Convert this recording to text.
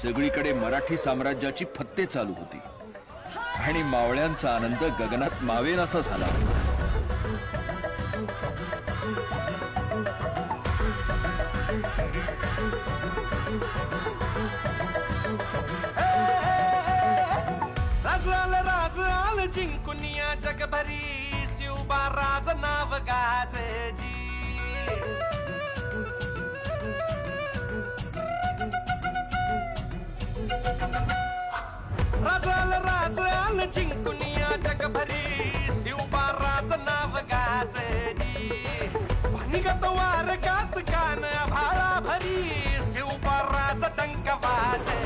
सगळीकडे मराठी साम्राज्याची फत्ते चालू होती आणि मावळ्यांचा आनंद गगनात मावेनासा झाला. राज आल जिंकुनिया जगभरी शिवबा राज नाव गाजजी. राज आल जिंकुनिया जगभरी शिवबा राज नाव गाजजी. भानिगत वार गात गान भाळा भरी शिवबा राज टंक वाजजी.